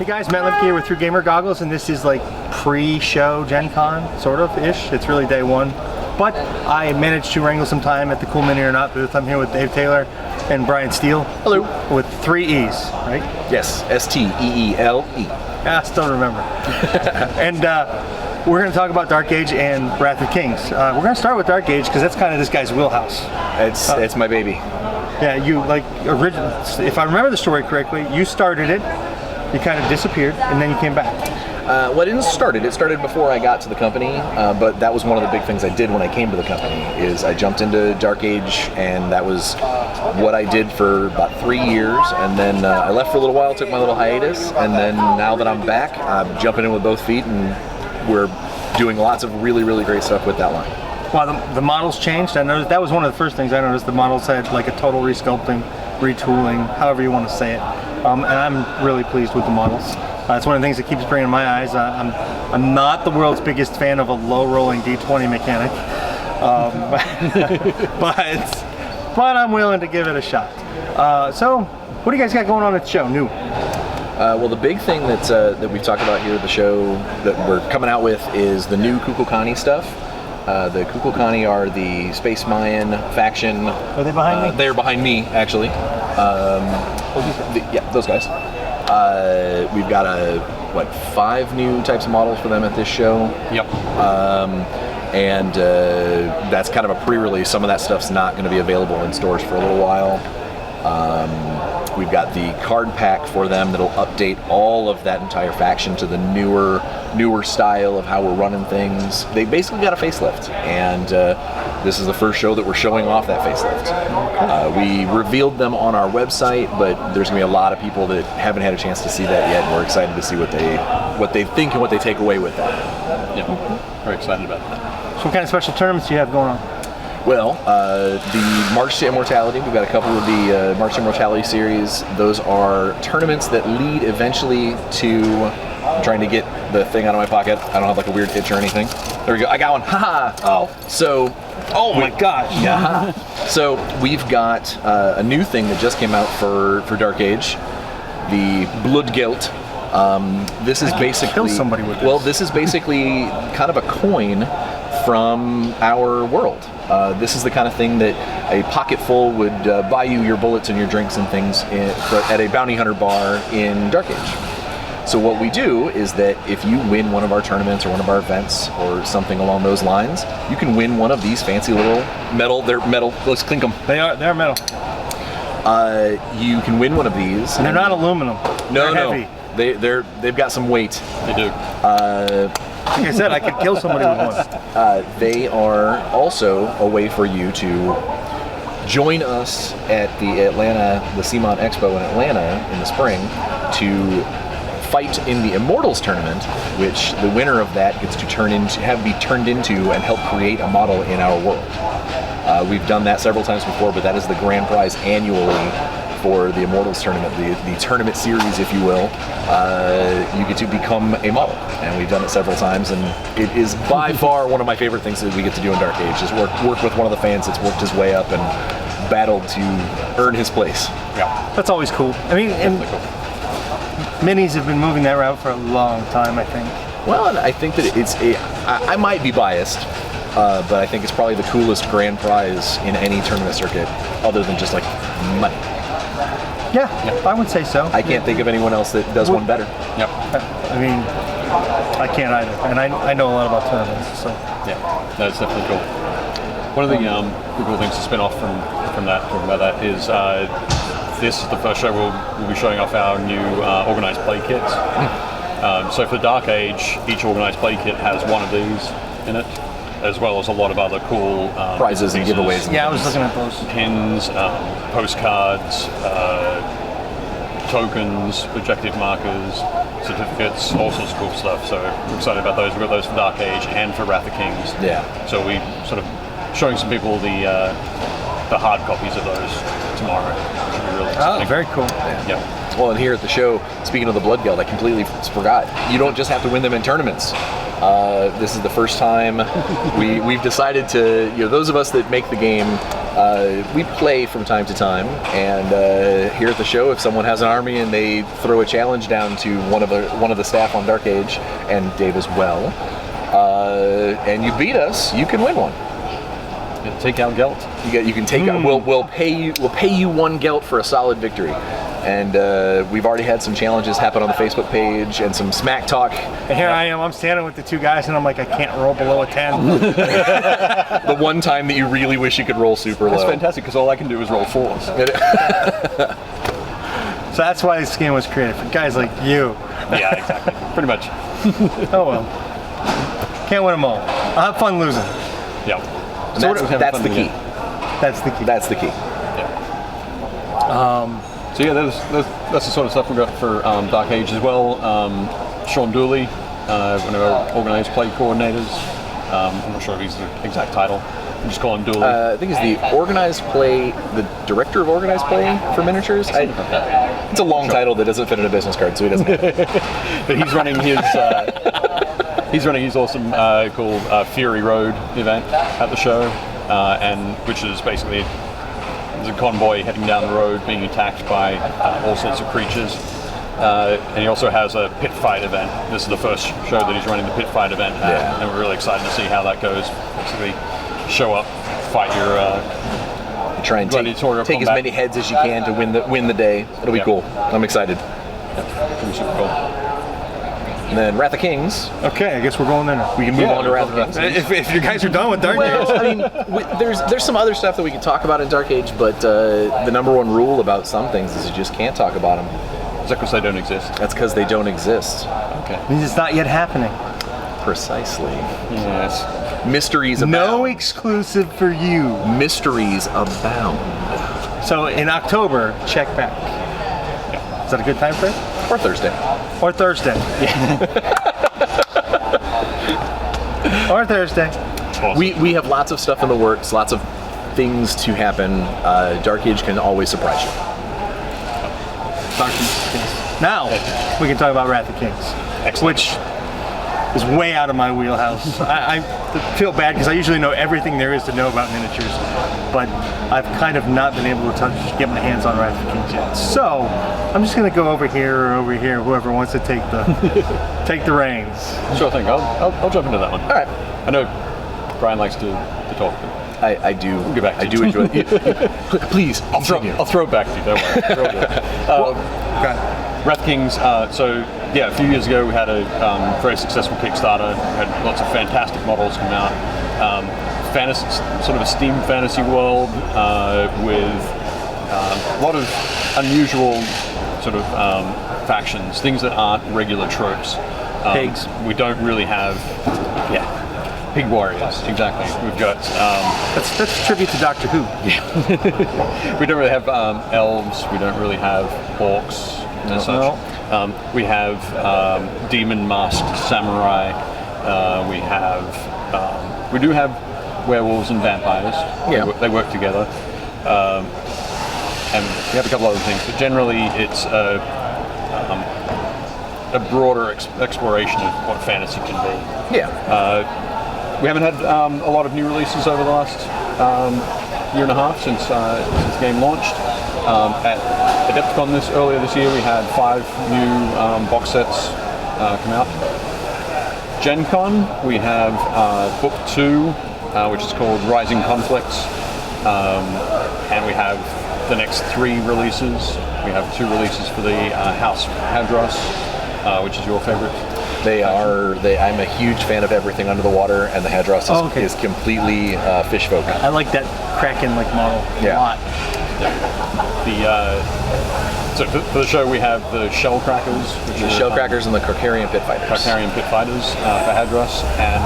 Hey guys, Matt Lemke here with Through Gamer Goggles, and this is like pre-show Gen Con, sort of ish. It's really day one, but I managed to wrangle some time at the Cool Mini or Not booth. I'm here with Dave Taylor and Bryan Steele. Hello. With 3 E's, right? Yes, S-T-E-E-L-E. I still remember. And we're going to talk about Dark Age and Wrath of Kings. We're going to start with Dark Age because that's kind of this guy's wheelhouse. It's my baby. Yeah, you like original. If I remember the story correctly, you started it. You kind of disappeared, and then you came back. Well, it didn't start it. It started before I got to the company, but that was one of the big things I did when I came to the company, is I jumped into Dark Age, and that was what I did for about 3 years, and then I left for a little while, took my little hiatus, and then now that I'm back, I'm jumping in with both feet, and we're doing lots of really, really great stuff with that line. Well, the models changed. I noticed that was one of the first things I noticed. The models had like a total resculpting, retooling, however you want to say it. And I'm really pleased with the models. It's one of the things that keeps bringing my eyes. I'm not the world's biggest fan of a low-rolling D20 mechanic, but I'm willing to give it a shot. So, what do you guys got going on at the show? New? Well, the big thing that we've talked about here at the show that we're coming out with is the new Kukulkani stuff. The Kukulkani are the Space Mayan faction. Are they behind me? They're behind me, actually. Yeah, those guys. We've got 5 new types of models for them at this show. Yep. And that's kind of a pre-release. Some of that stuff's not going to be available in stores for a little while. We've got the card pack for them that'll update all of that entire faction to the newer style of how we're running things. They basically got a facelift, and this is the first show that we're showing off that facelift. We revealed them on our website, but there's going to be a lot of people that haven't had a chance to see that yet, and we're excited to see what they think and what they take away with that. Yeah, very excited about that. So what kind of special tournaments do you have going on? Well, the March to Immortality, we've got a couple of the March to Immortality series. Those are tournaments that lead eventually to, I'm trying to get the thing out of my pocket. I don't have like a weird itch or anything. There we go, I got one, haha. Oh. So, oh my gosh. Yeah. So we've got a new thing that just came out for Dark Age, the Bloodgeld. This is basically, kill somebody with this. Well, this is basically kind of a coin from our world. This is the kind of thing that a pocket full would buy you your bullets and your drinks and things at a bounty hunter bar in Dark Age. So what we do is that if you win one of our tournaments or one of our events or something along those lines, you can win one of these fancy little metal. They're metal. Let's clink them. They're metal. You can win one of these. And they're not aluminum. No, they're no. Heavy. They've got some weight. They do. Like I said, I could kill somebody with one. They are also a way for you to join us at the CMoN Expo in Atlanta in the spring to fight in the Immortals tournament, which the winner of that gets to be turned into and help create a model in our world. We've done that several times before, but that is the grand prize annually for the Immortals tournament, the tournament series, if you will. You get to become a model, and we've done it several times, and it is by far one of my favorite things that we get to do in Dark Age, is work with one of the fans that's worked his way up and battled to earn his place. Yeah. That's always cool. I mean, and minis have been moving that route for a long time, I think. Well, and I think that I might be biased, but I think it's probably the coolest grand prize in any tournament circuit, other than just like money. Yeah, I would say so. I can't think of anyone else that does one better. Yep. I mean, I can't either, and I know a lot about tournaments, so. Yeah, that's definitely cool. One of the cool things to spin off from that, talking about that, is this is the first show we'll be showing off our new organized play kits. So for Dark Age, each organized play kit has one of these in it, as well as a lot of other cool prizes and giveaways. Yeah, I was looking at those. Pins, postcards, tokens, objective markers, certificates, all sorts of cool stuff. So we're excited about those. We've got those for Dark Age and for Wrath of Kings. Yeah. So we sort of showing some people the hard copies of those tomorrow. Which will be really exciting. Oh, very cool. Yeah. Well, and here at the show, speaking of the Bloodgeld, I completely forgot. You don't just have to win them in tournaments. This is the first time we've decided to, those of us that make the game, we play from time to time, and here at the show, if someone has an army and they throw a challenge down to one of the staff on Dark Age, and Dave as well, and you beat us, you can win one. Take out Gelt. You can take out. We'll pay you 1 Gelt for a solid victory. And we've already had some challenges happen on the Facebook page and some smack talk. And here I am, I'm standing with the 2 guys, and I'm like, I can't roll below a 10. The one time that you really wish you could roll super low. That's fantastic, because all I can do is roll 4s. So that's why this game was created, for guys like you. Yeah, exactly. Pretty much. Oh well. Can't win them all. I'll have fun losing. Yeah. And that's the key. That's the key. That's the key. So yeah, that's the sort of stuff we got for Dark Age as well. Sean Dooley, one of our organised play coordinators. I'm not sure if he's the exact title. We just call him Dooley. I think he's the the director of organized play for miniatures. It's a long title that doesn't fit in a business card, so he doesn't have it. But he's running his awesome called Fury Road event at the show, and which is basically there's a convoy heading down the road being attacked by all sorts of creatures. And he also has a pit fight event. This is the first show that he's running the pit fight event at, and we're really excited to see how that goes. Basically, show up, fight your try and take as many heads as you can to win the day. It'll be cool. I'm excited. It'll be super cool. And then Wrath of Kings. Okay, I guess we're going there now. We can move on to Wrath of Kings. If you guys are done with Dark Age. Well, I mean, there's some other stuff that we can talk about in Dark Age, but the number one rule about some things is you just can't talk about them. Is that because they don't exist? That's because they don't exist. Okay. Means it's not yet happening. Precisely. Yes. Mysteries abound. No exclusive for you. Mysteries abound. So in October, check back. Is that a good time frame? Or Thursday. Or Thursday. Or Thursday. Awesome. We have lots of stuff in the works, lots of things to happen. Dark Age can always surprise you. Dark Kings. Now we can talk about Wrath of Kings. Excellent. Which is way out of my wheelhouse. I feel bad because I usually know everything there is to know about miniatures, but I've kind of not been able to get my hands on Wrath of Kings yet. So I'm just going to go over here or over here, whoever wants to take the take the reins. Sure thing. I'll jump into that one. All right. I know Brian likes to talk. I do. We'll get back to I do enjoy it. Please, I'll throw it back to you. Don't worry. Okay. Wrath of Kings. So yeah, a few years ago we had a very successful Kickstarter. We had lots of fantastic models come out. Fantasy, sort of a steam fantasy world with a lot of unusual sort of factions, things that aren't regular tropes. Pigs. We don't really have. Pig warriors, exactly. We've got. That's a tribute to Doctor Who. We don't really have elves. We don't really have orcs and such. We have demon masked samurai. We do have werewolves and vampires. Yeah. They work together. And we have a couple other things, but generally it's a broader exploration of what fantasy can be. Yeah. We haven't had a lot of new releases over the last year and a half since the game launched. At Adepticon earlier this year, we had 5 new box sets come out. Gen Con, we have Book 2, which is called Rising Conflicts, and we have the next 3 releases. We have 2 releases for the House Hadros, which is your favorite. I'm a huge fan of everything under the water, and the Hadros is completely fish folk. I like that Kraken-like model a lot. So for the show we have the Shellcrackers, The Shellcrackers and the Carcarian Pit Fighters. Carcarian Pit Fighters for Hadros, and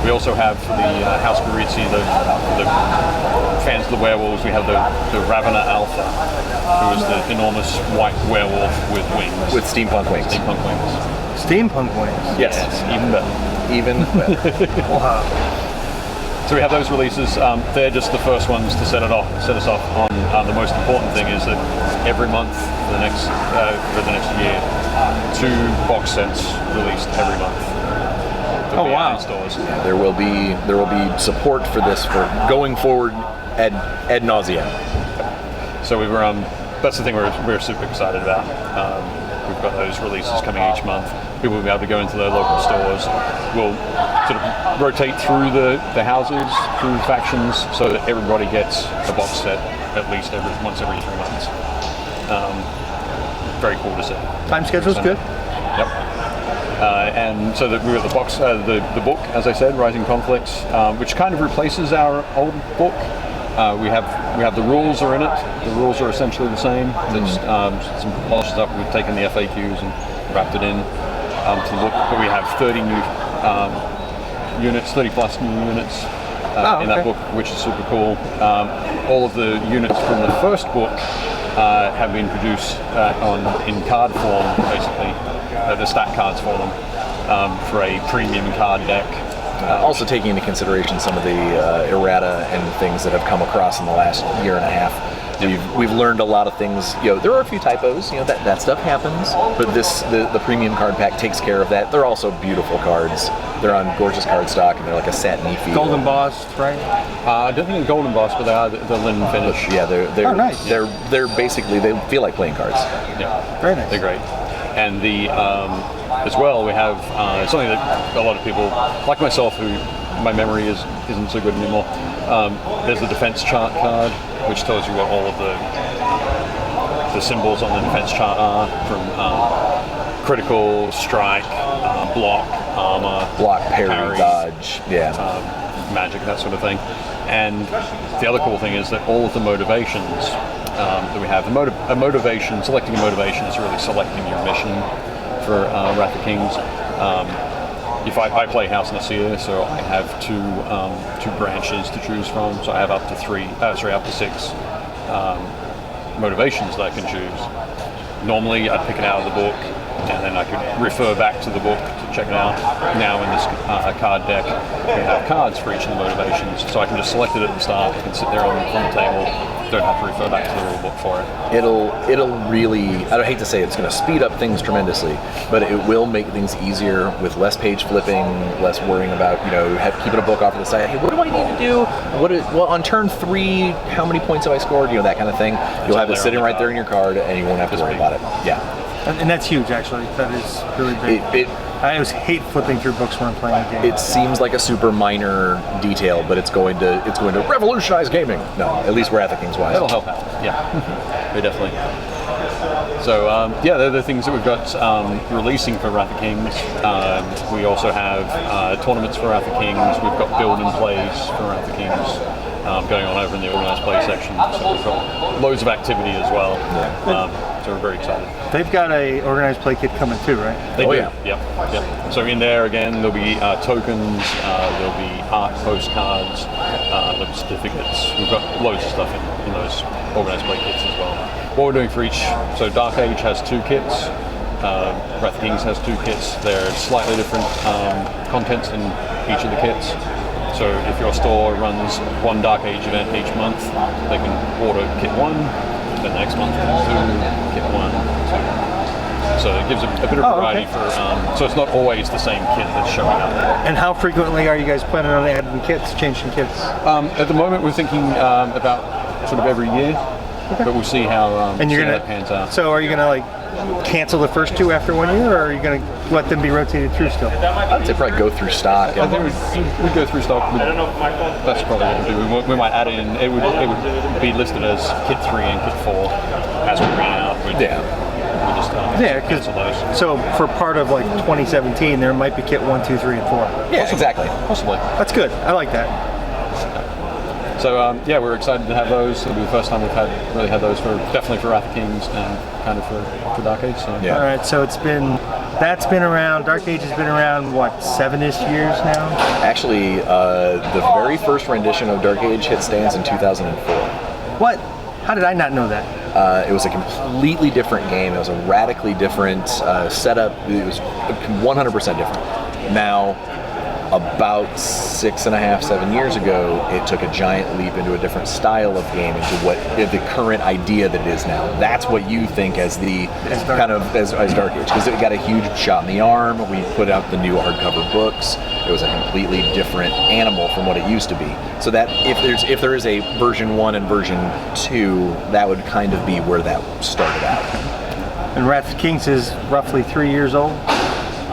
we also have for the House Baritzi, the fans of the werewolves, we have the Ravena Alpha, who is the enormous white werewolf with wings. With steampunk wings. Steampunk wings. Steampunk wings. Yes, even better. Even better. Wow. So we have those releases. They're just the first ones to set us off on the most important thing is that every month for the next year, 2 box sets released every month. There'll Oh, be wow. in stores. There will be support for this for going forward ad nauseam. So we were that's the thing we're super excited about. We've got those releases coming each month. People will be able to go into their local stores. We'll sort of rotate through the houses, through factions, so that everybody gets a box set at least once every 3 months. Very cool to see. Time schedule's good. Yep. And so that we got the box, the book, as I said, Rising Conflicts, which kind of replaces our old book. We have the rules are in it. The rules are essentially the same. There's some polishes up. We've taken the FAQs and wrapped it in to the book. But we have 30 new units, 30 plus new units in that book, which is super cool. All of the units from the first book have been produced in card form, basically. The stat cards for them for a premium card deck. Also taking into consideration some of the errata and things that have come across in the last year and a half. We've learned a lot of things. There are a few typos. That stuff happens. But the premium card pack takes care of that. They're also beautiful cards. They're on gorgeous cardstock, and they're like a satiny feel. Gold embossed, right? I don't think it's gold embossed, but they are the linen finish. Yeah, they're nice. They're basically, they feel like playing cards. Yeah, Very nice. They're great. And the as well, we have something that a lot of people, like myself, who my memory isn't so good anymore. There's the defense chart card, which tells you what all of the symbols on the defense chart are, from critical, strike, block, armor, Block, parry, dodge, magic, that sort of thing. And the other cool thing is that all of the motivations that we have, selecting a motivation is really selecting your mission for Wrath of Kings. If I play House Nasir, so I have two branches to choose from. So I have up to 6 motivations that I can choose. Normally, I'd pick it out of the book, and then I could refer back to the book to check it out. Now in this card deck, we have cards for each of the motivations, so I can just select it at the start. I can sit there on the table. Don't have to refer back to the rule book for it. It'll really, I don't hate to say it's going to speed up things tremendously, but it will make things easier with less page flipping, less worrying about, keeping a book off to the side. Hey, what do I need to do? On turn 3, how many points have I scored? That kind of thing. You'll have it sitting right there in your card, and you won't have to worry about it. Yeah. And that's huge, actually. That is really big. I always hate flipping through books when I'm playing a game. It seems like a super minor detail, but it's going to revolutionize gaming. No, at least Wrath of Kings wise. That'll help out. Yeah, very definitely. So they're the things that we've got releasing for Wrath of Kings. We also have tournaments for Wrath of Kings. We've got build and plays for Wrath of Kings going on over in the organised play section. So we've got loads of activity as well. So we're very excited. They've got a organised play kit coming too, right? They do. Yeah. Yep. So in there again, there'll be tokens, there'll be art postcards, there'll be certificates. We've got loads of stuff in those organised play kits as well. What we're doing for each, so Dark Age has 2 kits, Wrath of Kings has 2 kits. They're slightly different contents in each of the kits. So if your store runs 1 Dark Age event each month, they can order kit 1, then next month 2, kit 1, 2. So it gives a bit of variety for, so it's not always the same kit that's showing up. And how frequently are you guys planning on adding kits, changing kits? At the moment, we're thinking about sort of every year, but we'll see how that pans out. So are you gonna cancel the first 2 after 1 year, or are you gonna let them be rotated through still? I'd say probably go through stock. I think we'd go through stock. That's probably what we'll do. We might add in. It would be listed as kit 3 and kit 4 as we ran out. We just cancel those. So for part of 2017, there might be kit 1, 2, 3, and 4. Yeah, exactly. Possibly. That's good. I like that. So we're excited to have those. It'll be the first time we've really had those definitely for Wrath of Kings and kind of for Dark Age. So. Yeah. All right. So that's been around. Dark Age has been around 7-ish years now. Actually, the very first rendition of Dark Age hit stands in 2004. What? How did I not know that? It was a completely different game. It was a radically different setup. It was 100% different. Now, about 6.5, 7 years ago, it took a giant leap into a different style of game, into what the current idea that it is now. That's what you think as the kind of as Dark Age, because it got a huge shot in the arm. We put out the new hardcover books. It was a completely different animal from what it used to be. So that if there is a version 1 and version 2, that would kind of be where that started out. And Wrath of Kings is roughly 3 years old.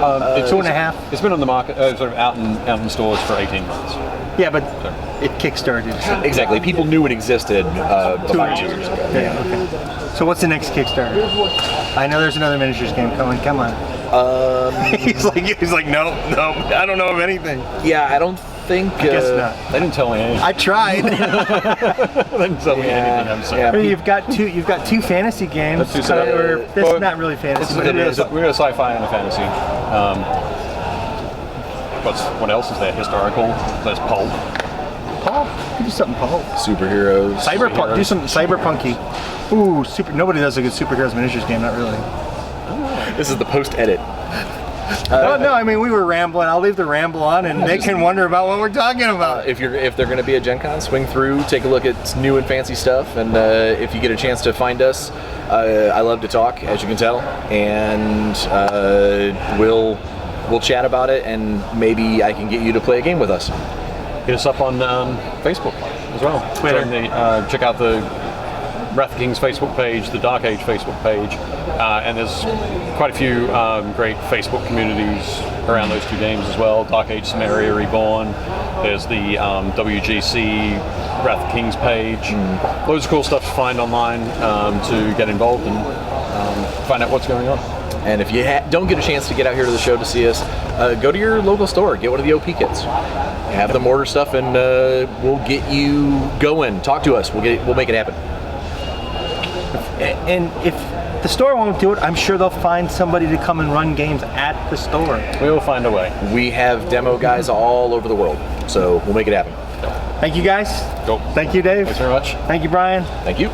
It's 2.5. It's been on the market, sort of out in stores for 18 months. Yeah, but it kickstarted. Exactly. People knew it existed about 2 years ago. Yeah. Okay. So what's the next Kickstarter? I know there's another miniatures game coming. Come on. he's like, no, I don't know of anything. Yeah, I don't think. I guess not. They didn't tell me anything. I tried. They didn't tell me anything. I'm sorry. Yeah. You've got two fantasy games. That's two Or that's not really fantasy. But it is. We're a sci-fi and a fantasy. What else is there? Historical. There's pulp. Paul, you do something, Paul. Superheroes. Cyberpunk. Do something cyberpunky. Ooh, nobody does a good superheroes miniatures game. Not really. This is the post-edit. No. I mean, we were rambling. I'll leave the ramble on, and they can wonder about what we're talking about. If they're going to be at Gen Con, swing through, take a look at new and fancy stuff, and if you get a chance to find us, I love to talk, as you can tell, and we'll chat about it, and maybe I can get you to play a game with us. Hit us up on Facebook as well. Twitter. Check out the Wrath of Kings Facebook page, the Dark Age Facebook page, and there's quite a few great Facebook communities around those two games as well. Dark Age Samaria Reborn. There's the WGC Wrath of Kings page. Loads of cool stuff to find online to get involved and find out what's going on. And if you don't get a chance to get out here to the show to see us, go to your local store, get one of the OP kits. Have them order stuff, and we'll get you going. Talk to us. We'll make it happen. And if the store won't do it, I'm sure they'll find somebody to come and run games at the store. We will find a way. We have demo guys all over the world, so we'll make it happen. Thank you, guys. Go. Thank you, Dave. Thanks very much. Thank you, Brian. Thank you.